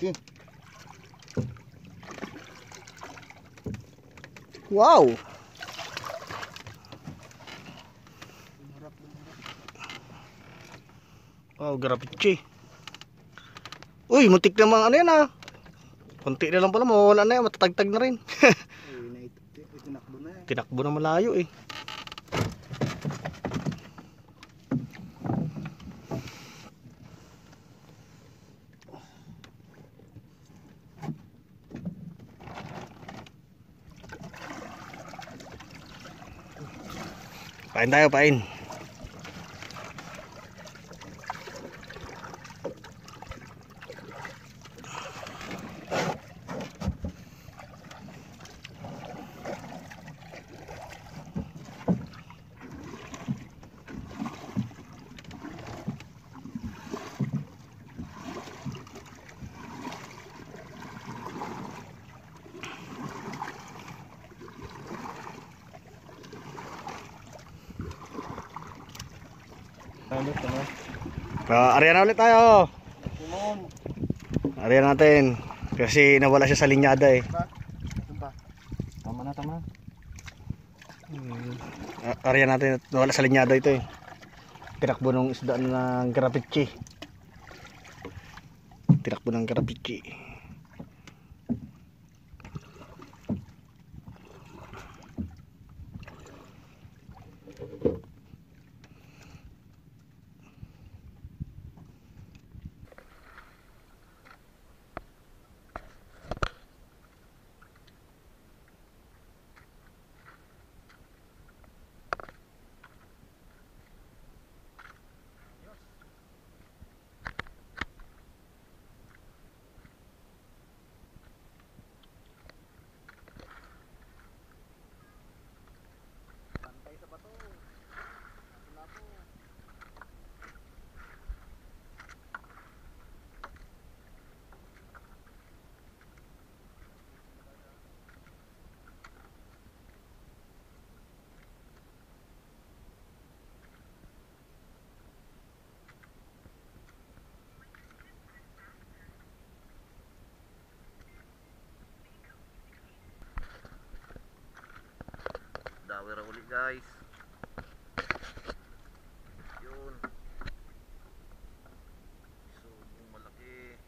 Laki. Wow. Wow, grapichi. Uy, muntik namang ano yan ah. Kunti na lang pala, mawala na yan, matatagtag na rin. Tinakbo na eh. Tinakbo na malayo eh. Pain tayo, pain. Area na ulit tayo. Area natin. Kasi nawala siya sa linyada eh. Tama na, tama. Area natin, nawala sa linyada ito eh. Tinakbo ng isda ng grapichi. Tinakbo ng grapichi. Dawira uli guys. Yun. Subong malaki.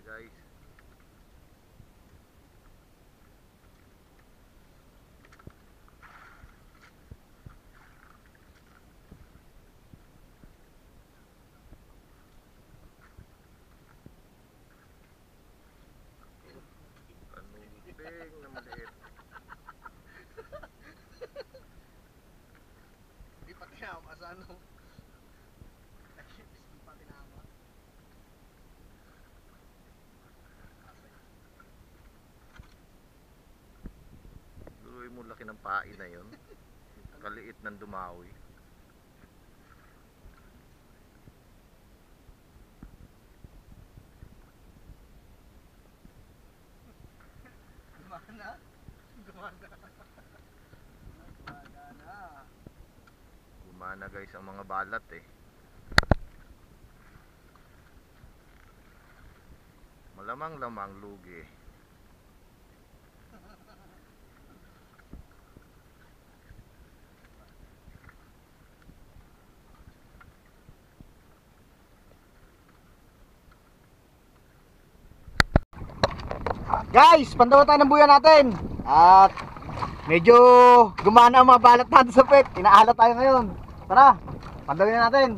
Guys, kanubing na maliit. Hindi pa tinama sa ano. Hindi pa tinama. Duloy mo laki ng pai na yun. Kaliit ng dumawi. Gumana. Gumana. Gumana. Gumana guys ang mga balat eh. Malamang-lamang lugi. Guys, pandawa tayo ng buya natin. At medyo gumana ang mga balat natin sa pet. Inaalat tayo ngayon. Tara, pandawin na natin.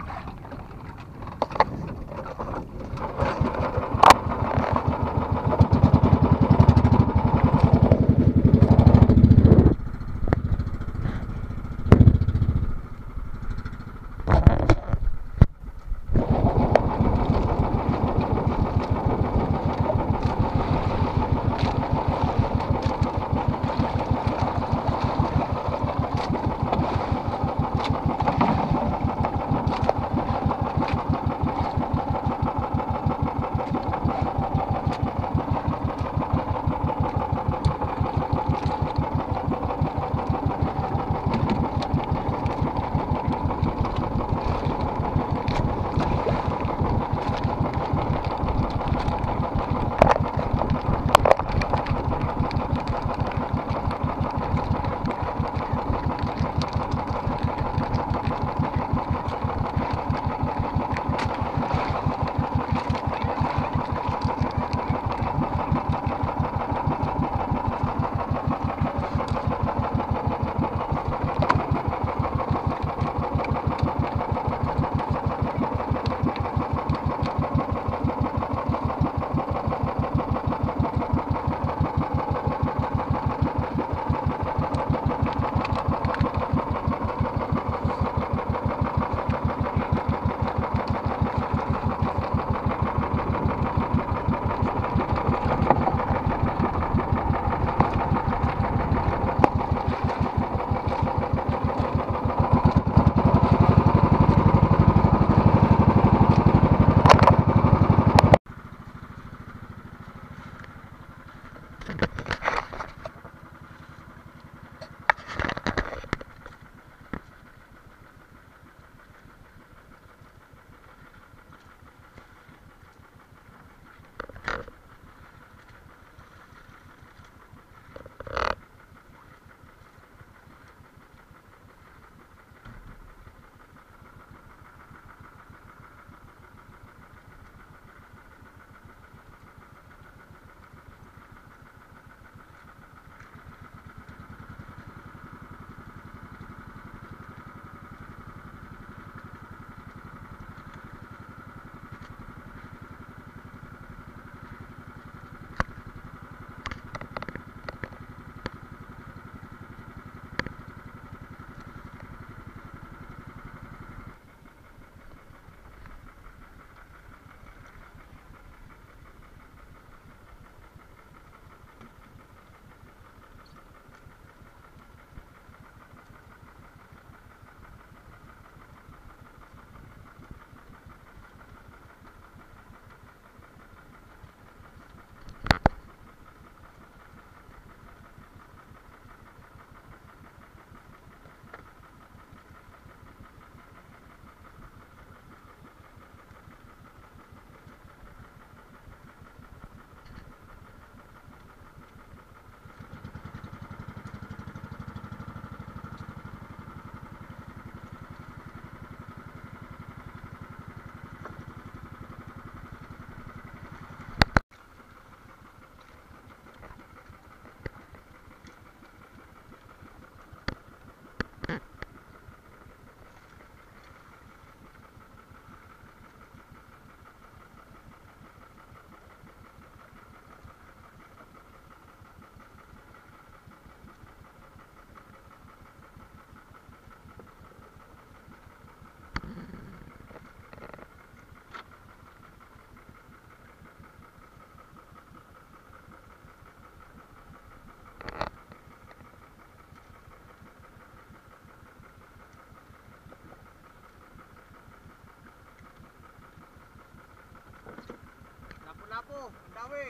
dami.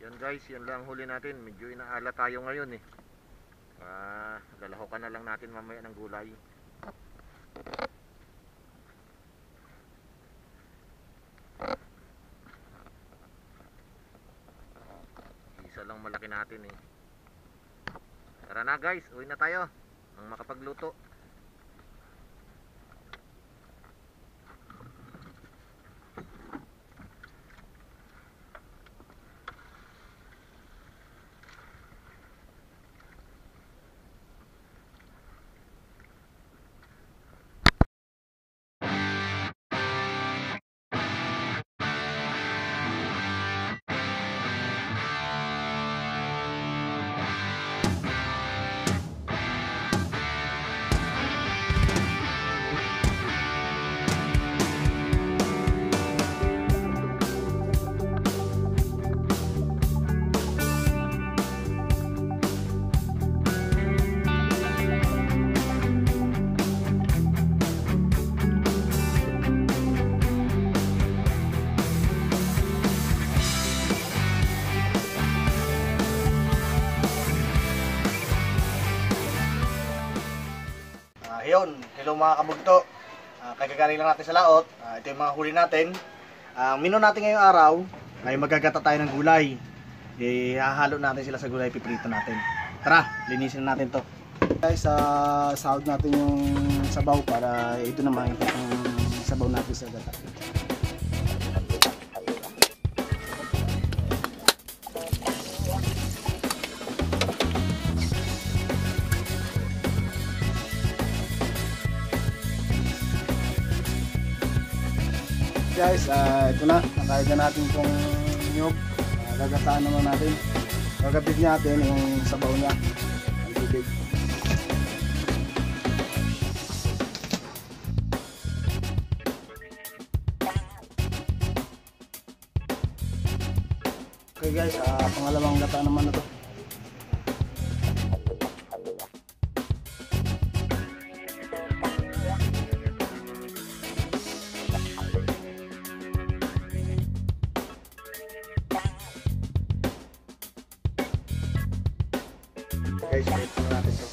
Yan guys, yan lang huli natin. Medyo inaala tayo ngayon eh. Lalahokan na lang natin mamaya ng gulay. Isa lang malaki natin eh. Tara na guys, uwi na tayo. Ang makapagluto. Ayun, hello mga kabugto. Kagagaling lang natin sa laot. Ito yung mga huli natin. Ang menu natin ngayong araw ay magagata tayo ng gulay. Hahalo natin sila sa gulay, piprito natin. Tara, linisin natin to. Guys, sahod natin yung sabaw para ito na makikita yung sabaw natin sa gata. Guys, ito na, nakain na natin itong nyug. Gagataan naman natin. Gagapit natin yung sabaw niya, ang tubig. Okay guys, pangalawang gata naman na to. Guys, ito na natin to.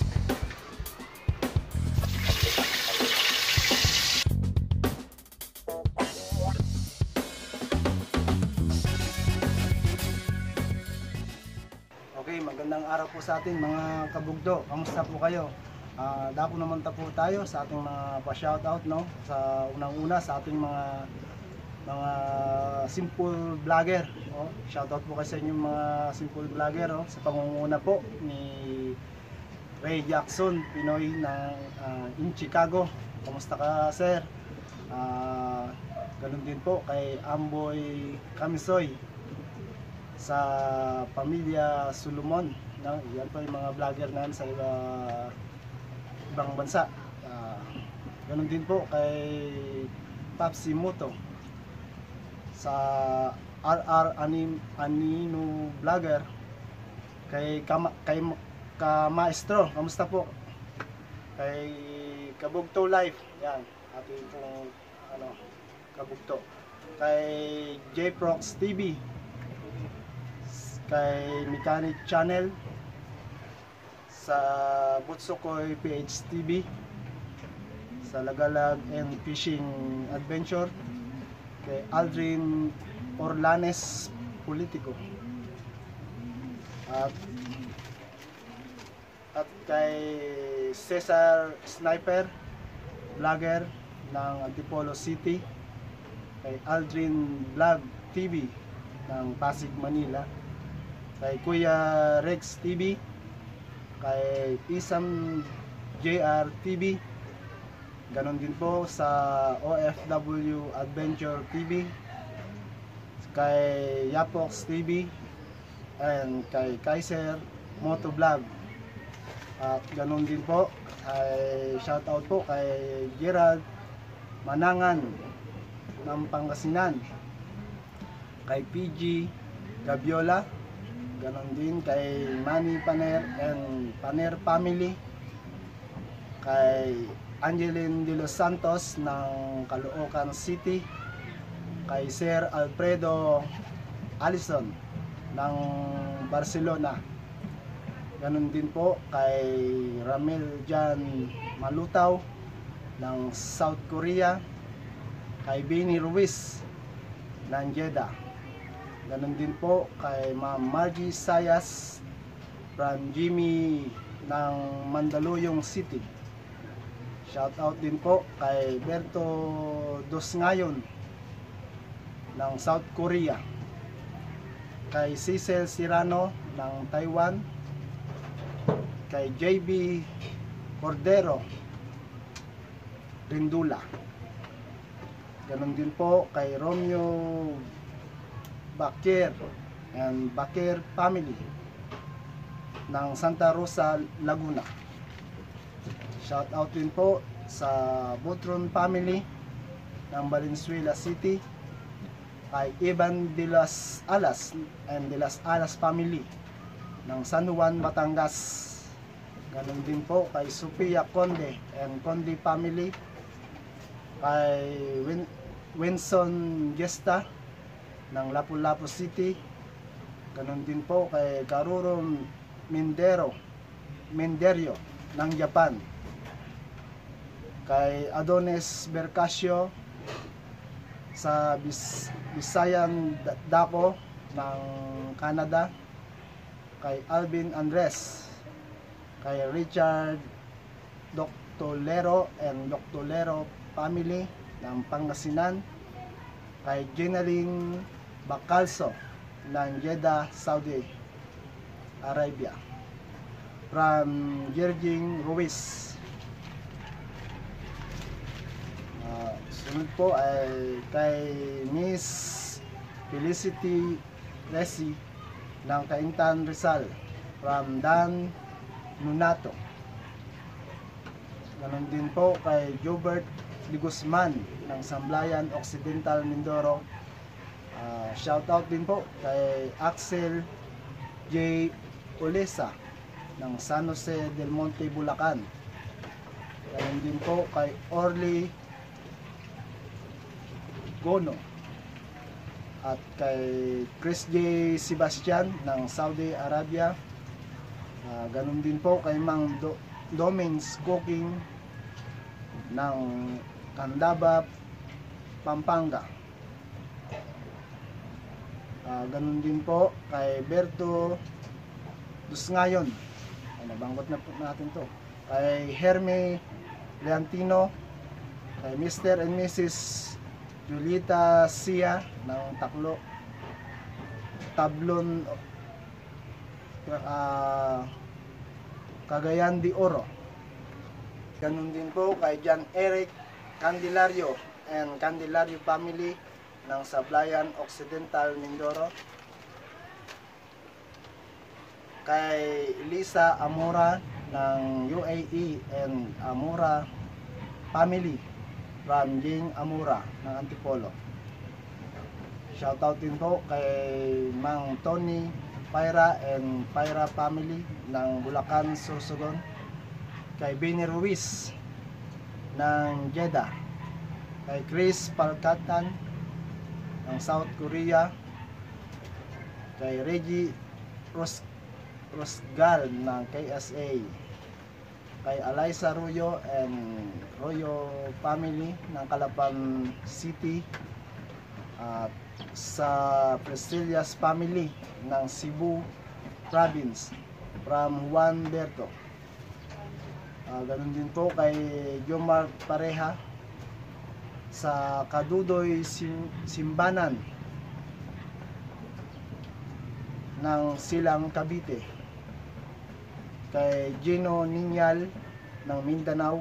Okay, magandang araw po sa atin mga kabugdo. Kamusta po kayo? Dako naman po tayo sa ating mga pa-shoutout, no? Sa unang-una sa ating mga simple vlogger, oh. Shoutout po kasi sa inyong mga simple vlogger, oh. Sa pangunguna po ni Ray Jackson Pinoy in Chicago. Kamusta ka, sir? Ganun din po kay Amboy Kamisoy sa pamilya Solomon, no? Yan po yung mga vlogger na sa ibang bansa. Ganun din po kay Papsi Moto sa RR Anino Vlogger, kay Maestro, kamusta po? Kay Kabugto Life, yan, ating pong Kabugto. Kay JProx TV, kay Mechanic Channel, sa Butsukoy PH TV, sa Lagalag and Fishing Adventure, kay Aldrin Orlanes Politico, at kay Cesar Sniper Vlogger ng Antipolo City, kay Aldrin Vlog TV ng Pasig, Manila, kay Kuya Rex TV, kay Isam JR TV, ganon din po sa OFW Adventure TV, kay Yapox TV, and kay Kaiser Moto Vlog. At ganon din po ay shoutout po kay Gerald Manangan ng Pangasinan, kay PG Gabiola, ganon din kay Manny Paner and Paner Family, kay Angeline de los Santos ng Caloocan City, kay Sir Alfredo Allison ng Barcelona. Ganon din po kay Ramil Jan Malutaw ng South Korea, kay Benny Ruiz ng Jeddah. Ganon din po kay Ma'am Margie Sayas from Jimmy ng Mandaluyong City. Shout out din po kay Berto Dos Ngayon ng South Korea, kay Cecil Sirano ng Taiwan, kay JB Cordero Rindula. Ganon din po kay Romeo Bakir and Bakir family ng Santa Rosa, Laguna. Shout out din po sa Butron family ng Valenzuela City, kay Ivan de las Alas and de las Alas family ng San Juan, Batangas. Ganon din po kay Sophia Conde and Conde family, kay Winson Gesta ng Lapu-Lapu City. Ganon din po kay Karuro Menderio ng Japan, kay Adonis Bercasio sa Bisayan Dako ng Canada, kay Alvin Andres, kay Richard Doctolero and Doctolero family ng Pangasinan, kay Jenaline Bacalso ng Jeddah, Saudi Arabia, from Virgin Ruiz. Sunod po ay kay Miss Felicity Resi ng Caintan, Rizal, from Dan Nunato. Ganon din po kay Jobert de Guzman ng Samblayan Occidental, Mindoro. Shout out din po kay Axel J. Olesa ng San Jose del Monte, Bulacan. Ganon din po kay Orly Gono at kay Chris J. Sebastian ng Saudi Arabia. Ganon din po kay Mang Domings Cooking ng Candaba, Pampanga. Ganon din po kay Berto Dos Ngayon, nabanggit na po natin to, kay Herme Leantino, kay Mr. and Mrs. Julieta Sia ng Tablon, Cagayan de Oro. Ganun din po kay John Eric Candelario and Candelario family ng Sablayan Occidental, Mindoro. Kay Lisa Amora ng UAE and Amora family from Jing Amora ng Antipolo. Shoutout din po kay Mang Tony Paira and Paira family ng Bulacan, Sorsogon. Kay Benny Ruiz ng Jeddah, kay Chris Palkatan ng South Korea, kay Reggie Rosgal ng KSA, kay Alaysa Royo and Royo family ng Calapan City, at sa Presilias family ng Cebu Province from Juan Berto. Ganun din po kay Jomar Pareha sa Kadudoy Simbanan ng Silang, Cavite, kay Gino Ninyal ng Mindanao,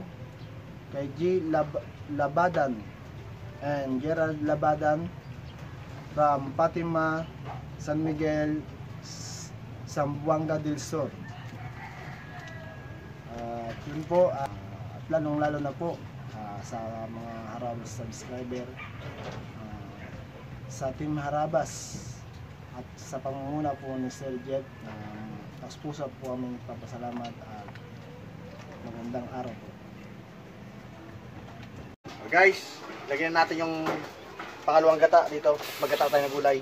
kay G. Labadan and Gerald Labadan from Fatima, San Miguel, Zamboanga del Sur. Yun po, at lalong lalo na po sa mga Harabas subscriber, sa Team Harabas at sa pangunguna po ni Sir Jeff, taos puso po aming papasalamat at magandang araw po. Guys, lagyan natin yung pangalawang gata dito. Maggata tayo ng gulay.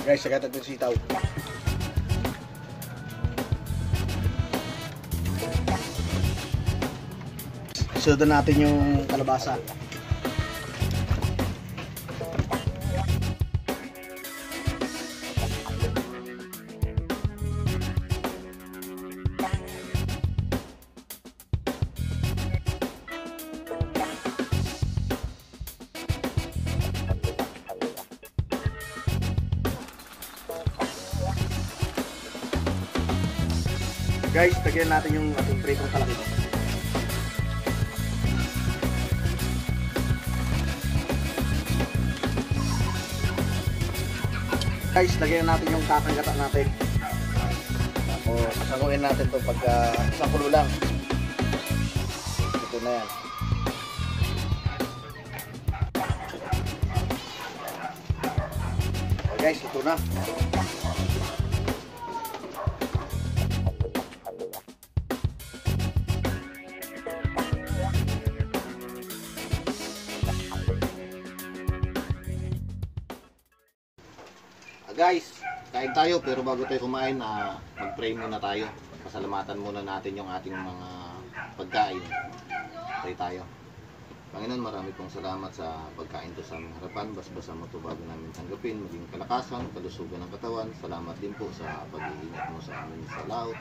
Guys, sagatan natin sitaw. Sundan natin yung kalabasa. Guys, tagyan natin yung ating pritong kalakito. Guys, lagyan natin yung kakang-gata natin. O, sasanguin natin to pagka isang kulo lang. Ito na yan. O guys, ito na. Guys, kain tayo pero bago tayo kumain, mag-pray muna tayo. Pasalamatan muna natin yung ating mga pagkain. Pray tayo. Panginoon, marami pong salamat sa pagkain to sa aming harapan. Basbasa mo to bago namin tanggapin, maging kalakasan, kalusugan ng katawan. Salamat din po sa pag-iingat mo sa amin sa laot.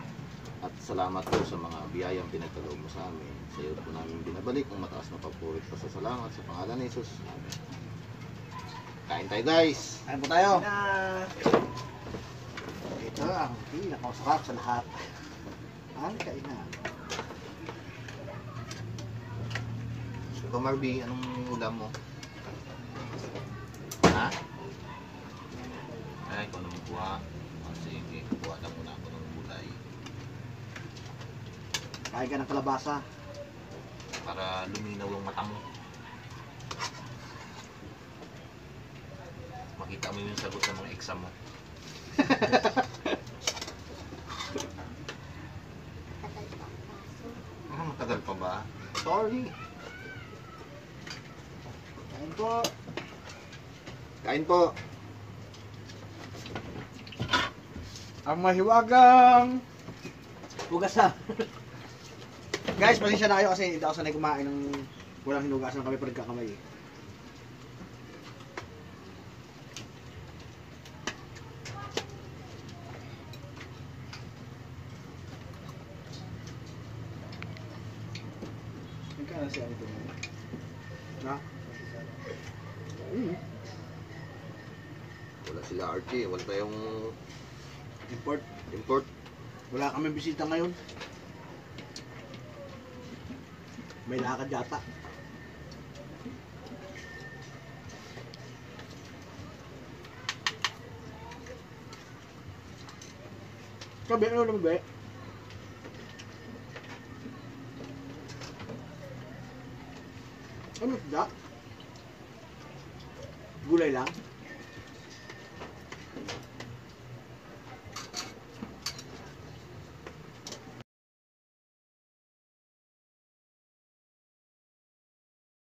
At salamat po sa mga biyayang pinagkaloob mo sa amin. Sa iyo po namin binabalik ang mataas na pagpurit pa sa salamat sa pangalan ni Jesus. Amen. Kain tayo guys! Kain po tayo! Ito ang pinakamasarap sa lahat. Ang kainan. So Marby, anong ulam mo? Ha? Ay, ikaw naman kuha. Sige, kuha na muna ako ng gulay. Kain ka ng kalabasa. Para luminaw yung mata mo. Makita mo yung sagot ng mga exam mo. Matagal pa ba? Sorry. Kain po. Kain po. Ang mahiwagang hugasan. Guys, pasensya na kayo kasi hindi ako sanay kumain ng walang hinugasan kami pa nagkakamay. Nagkano siya ito? Na? Wala sila Archie. Wala tayong Import. import. Wala kami bisita ngayon. May lakad yata. Sabi, ano naman ba? Ano ito? Gulay lang?